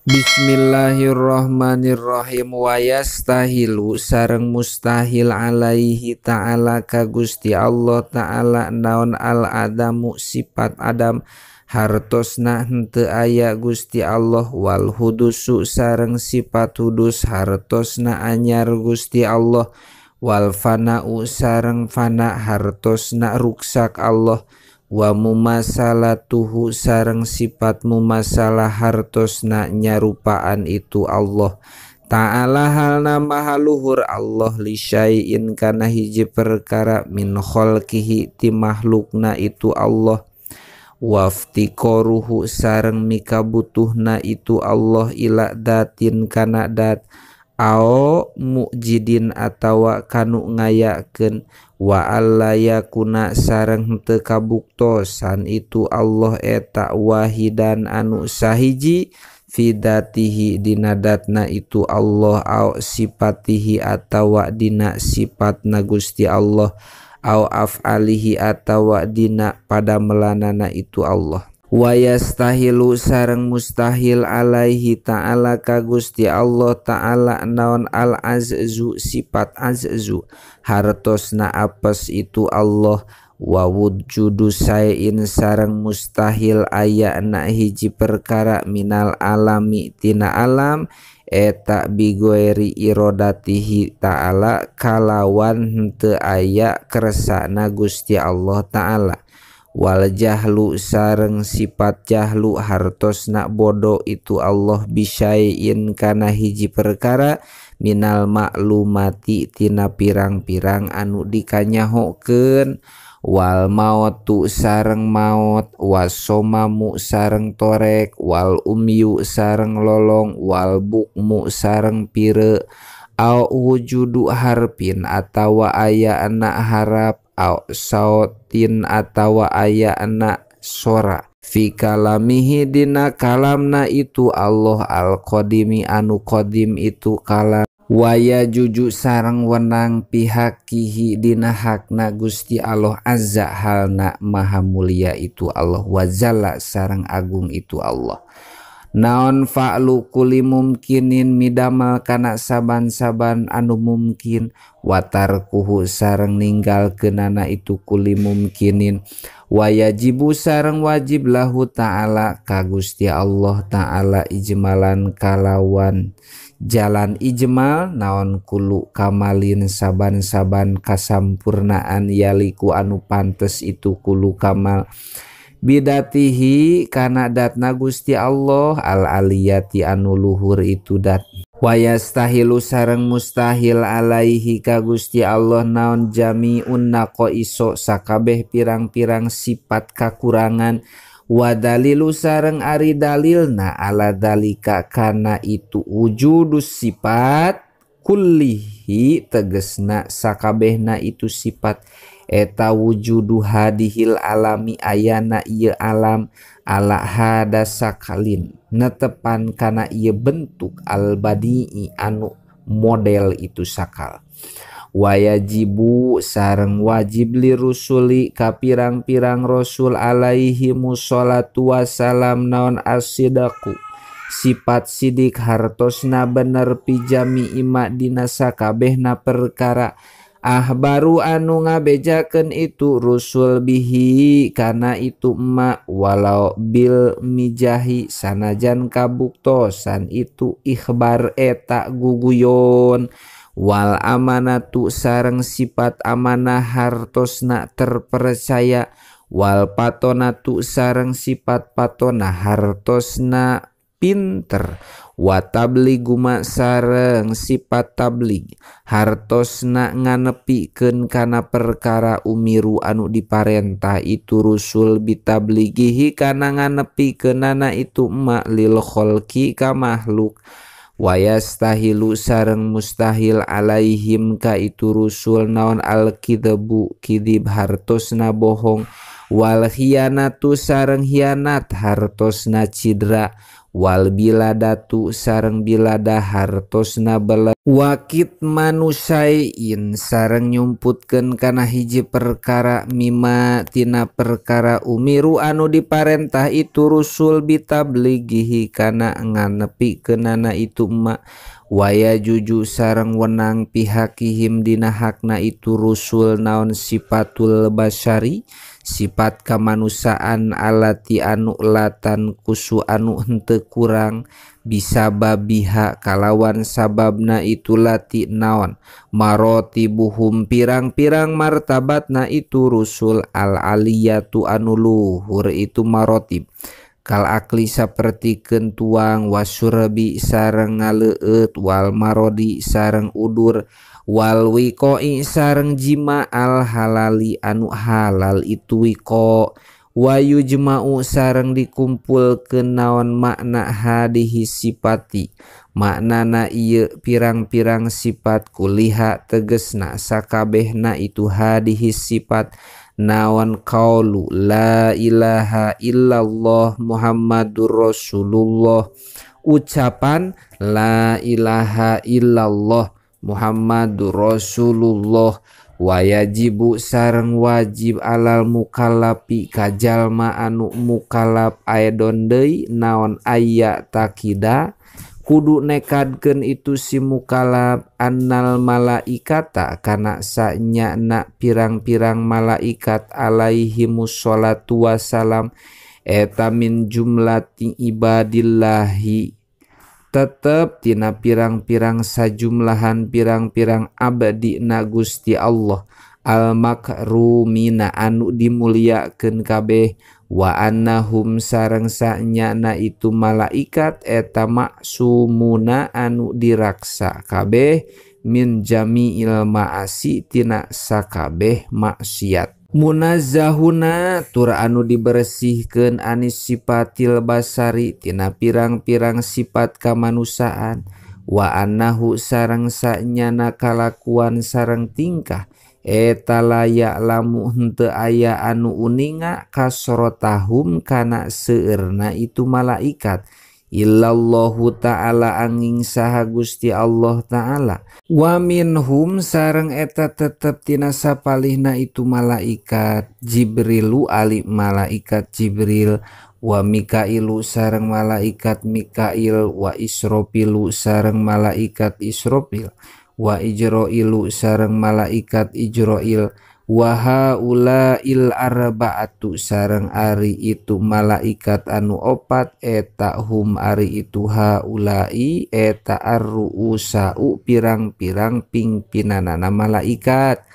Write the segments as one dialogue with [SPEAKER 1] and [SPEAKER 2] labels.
[SPEAKER 1] Bismillahirrahmanirrahim. Wa yastahilu sareng mustahil alaihi ta'ala ka Gusti Allah ta'ala naon al adamu sifat adam hartosna henteu aya Gusti Allah wal hudusu sareng sifat hudus hartosna anyar Gusti Allah wal fana'u sareng fana hartosna ruksak Allah wa mumasalatuhu sareng sifat mumasalah hartosna nyarupaan itu Allah ta'ala halna maha luhur Allah li syai'in kana hiji perkara min khalqihi ti makhlukna itu Allah waftiqoruhu sareng mikabutuhna itu Allah ila datin kana dat ao mujidin atawa kanu ngayakeun wa alla yakuna sareng henteu kabuktosan itu Allah eta wahidan anu sahiji fidatihi dina datna itu Allah au sifatihi atawa dina sifatna Gusti Allah au af'alihi atawa dina padamelanana itu Allah wa yastahilu sareng mustahil alaihi ta'ala ka Gusti Allah ta'ala naon al azzu sifat azzu hartosna apes itu Allah wa wujudu sayin sareng mustahil aya na hiji perkara minal alami tina alam eta bigoeri irodatihi ta'ala kalawan henteu aya kersana Gusti Allah ta'ala wal jahlu sareng sifat jahlu hartosna bodoh itu Allah bisyai'in kana hiji perkara minal maklumati tina pirang-pirang anu dikanyahokeun wal mautu sareng maut wasomamu sareng torek wal umyu sareng lolong wal bukmu sareng pire au wujudu harpin atawa aya anak harap au sautin atawa aya anak sora fi kalamihi dina kalamna itu Allah al qadimi anu qadim itu kalam waya juju sareng wenang pihakihi dina hakna Gusti Allah azza halna maha mulia itu Allah wazalla sareng agung itu Allah naon fa'lu kuli mumkinin midamal kana saban-saban anu mungkin watarkuhu sareng ninggalkeunana itu kuli mumkinin wayajibu sareng wajib lahu ta'ala ka Gusti Allah ta'ala ijmalan kalawan jalan ijmal naon kulu kamalin saban-saban kasampurnaan yaliku anu pantes itu kulu kamal bidatihi kana datna Gusti Allah al aliyati anu luhur itu dat wa yastahilu sareng mustahil alaihi ka Gusti Allah naon jami'un naqaiso sakabeh pirang-pirang sifat kakurangan wa dalilu sareng ari dalilna ala dalika kana itu wujudus sifat kullihi tegesna sakabehna itu sifat eta wujudu hadihil alami ayana ieu alam ala hada sakalin netepan kana ieu bentuk al badii anu model itu sakal wayajibu sareng wajib li rusuli ka pirang-pirang rasul alaihi musallatu wasalam naon as-sidaqu sifat sidik hartosna bener pijami ima dina sakabehna perkara baru anu ngabejakeun itu rusul bihi kana itu emak walau bil mijahi sanajan kabuktosan itu ikhbar eta guguyon wal amanatu sareng sifat amanah hartosna terpercaya wal patonatu sareng sifat patona hartosna pinter wa tabliguma sareng sifat tablig hartosna nganepikeun kana perkara umiru anu diparentah itu rusul bitabligihi kana nganepikeunana itu emak lil khalqi ka makhluk wa yastahilu sareng mustahil alaihim ka itu rusul naon al kidbu kidib hartosna bohong wal khianatu sareng hianat hartosna cidra wal biladatu sareng bilada hartosna bala wakit manusain sareng nyumputkeun kana hiji perkara mima tina perkara umiru anu diparentah itu rusul bitablighihi kana nganepikeunana itu ma waya juju sareng wenang pihakihim dina hakna itu rusul naon sifatul basyari sifat kamanusaan alati anu latan kusu anu henteu kurang bisa babiha kalawan sababna itu lati naon marotibuhum pirang-pirang martabatna itu rusul al aliyatu anu luhur itu marotib kal akli saperti kentuang wasurbi sareng ngaleueut wal marodi sareng udur wal wikoi sareng jima al halali anu halal itu wiko wayu jemau sareng dikumpul ke naon makna hadihi sifati maknana ieu pirang-pirang sifat kuliha tegesna sakabehna itu hadihi sifat naon qaulu la ilaha illallah Muhammadur Rasulullah ucapan la ilaha illallah Muhammadur Rasulullah wayajibu sareng wajib alal mukallafi kajalma anu mukallaf aedon deui naon aya takida kudu nekadkeun itu si mukallaf annal malaikata kana sanyana pirang-pirang malaikat alaihimus sholatu wassalam eta min jumlati ibadillahi tetep tina pirang-pirang sajumlahan pirang-pirang abdi na Gusti Allah al makrumina anu dimuliakeun kabeh wa annahum sareng sanyana itu malaikat eta maksumuna anu diraksa kabeh min jami'il ma'asi tina sakabeh maksiat munazzahuna tur anu dibersihkeun anis sifatil basari tina pirang-pirang sifat kamanusaan wa annahu sareng sanyana kalakuan sareng tingkah eta layak lamu henteu aya anu uninga kasrotahum kana seueurna itu malaikat illallahu ta'ala angin saha Gusti Allah ta'ala wa minhum sareng eta tetep tina sapalihna itu malaikat Jibrilu ali malaikat Jibril wa Mikailu sareng malaikat Mikail wa Israfilu sareng malaikat Israfil wa Ijroilu sareng malaikat Ijroil wa haulail arba'atu sareng ari itu malaikat anu opat eta hum ari itu haulai eta ar-ru'usau pirang-pirang pingpinanana malaikat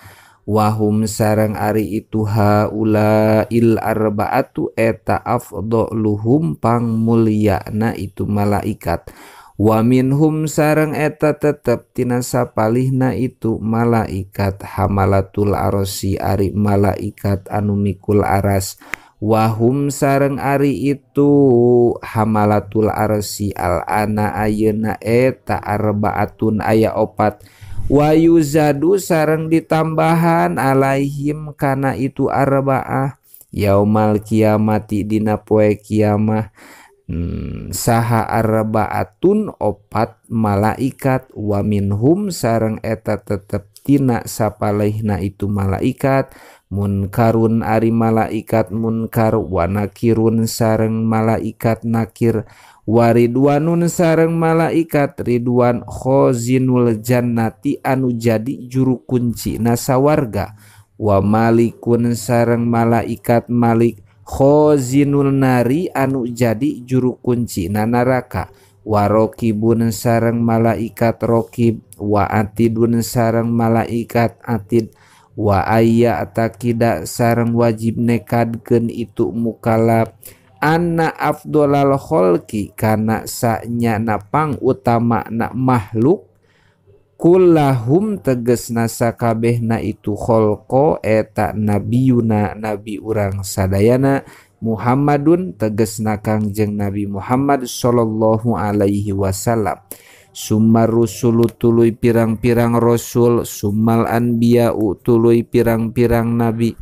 [SPEAKER 1] wahum sareng ari itu haulail arba'atu eta afdhaluhum pangmulyana itu malaikat wa minhum sareng eta tetep tina sapalihna itu malaikat hamalatul arsi ari malaikat anu mikul aras wahum sareng ari itu hamalatul arsi al ana ayeuna eta arbaatun aya opat wa yuzadu sareng ditambahan alaihim kana itu arbaah yaumal kiamati dina poe kiamah saha arbaatun opat malaikat wa minhum sareng eta tetep tina sapalihna itu malaikat munkarun ari malaikat munkar wa nakirun sareng malaikat nakir waridwanun sareng malaikat ridwan khozinul jannati anu jadi juru kunci na sawarga wa malikun sareng malaikat malik khozinul nari anu jadi juru kunci na neraka wa rokibun sareng malaikat rokib wa atidun sareng malaikat atid wa ayya takida sareng wajib nekadkeun itu mukallaf anna afdolal kholqi kana sanyana pang utama na makhluk kullahum tegesna sakabehna itu kholqo eta nabiyuna nabi urang sadayana Muhammadun tegesna Kangjeng Nabi Muhammad sallallahu alaihi wasallam summa rusulu tuluy pirang-pirang rasul summal anbiya'u tuluy pirang-pirang nabi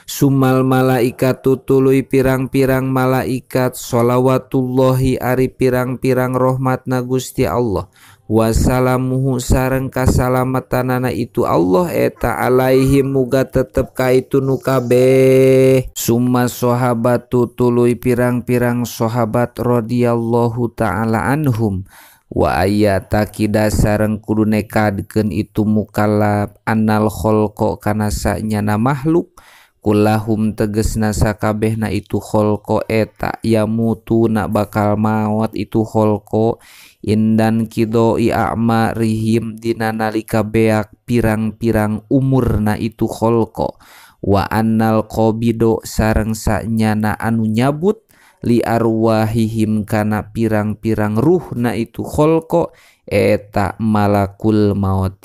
[SPEAKER 1] Sumal malaikatu tuluy pirang-pirang malaikat sholawatullahi ari pirang-pirang rahmatna Gusti Allah wasalamuhu sareng kasalametanana itu Allah eta alaihim muga tetep ka itu nu kabeh. Summa sahabatu tuluy pirang-pirang sahabat radhiyallahu taala anhum wa ayata kida sareng kudu nekadkeun itu mukallaf annal khalqa kana sanyana makhluk kulahum tegesna sakabehna itu khalqa eta yamutuna bakal maot itu khalqa indan kidoi a'marihim dina nalika beak pirang-pirang umurna itu khalqa wa annal qabido sareng sanyana anu nyabut li arwahihim kana pirang-pirang ruhna itu khalqa eta malakul maut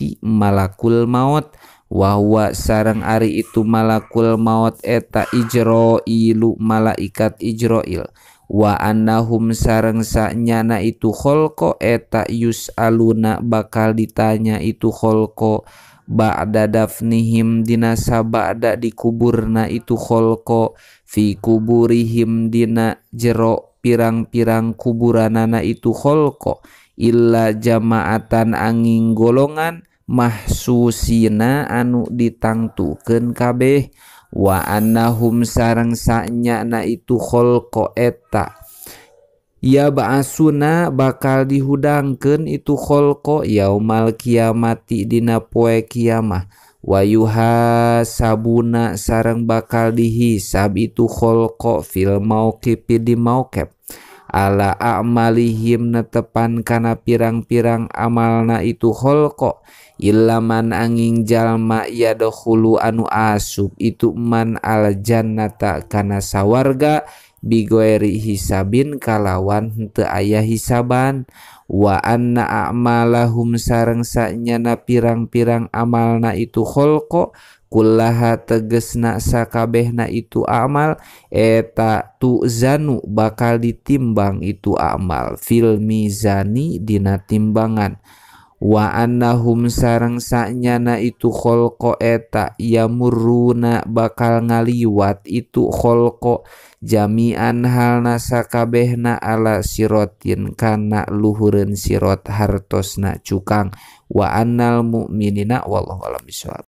[SPEAKER 1] wahwa sareng ari itu malakul maut eta Ijrailu malaikat Ijrail wa annahum sareng sanyana itu khalqa eta yus'aluna bakal ditanya itu khalqa ba'da dafnihim dina sabada dikuburna itu khalqa fi kuburihim dina jero pirang-pirang kuburanana itu khalqa illa jama'atan angin golongan mahsusina anu ditangtukeun kabeh wa annahum sareng sanyana itu khalqa eta ya ba'asuna bakal dihudangkeun itu khalqa yaumal kiamati dina poe kiamah wa yuhasabuna sareng bakal dihisab itu khalqa fil mauqifi di mauqif ala a'malihim netepan kana pirang-pirang amalna itu khalqa ilaman angin jalma yadkhulu anu asub itu man al jannata kana sawarga bigoeri hisabin kalawan henteu aya hisaban wa anna a'malahum sareng sanyana pirang-pirang amalna itu khalqa kullaha tegesna sakabehna itu amal eta tuzanu bakal ditimbang itu amal fil mizani dina timbangan wa annahum sareng sanyana itu khalqa eta yamurruna bakal ngaliwat itu khalqa jami'an halna sakabehna ala sirotin kana luhureun sirot hartosna cukang wa annal mu'minina wallahu a'lam bishawab.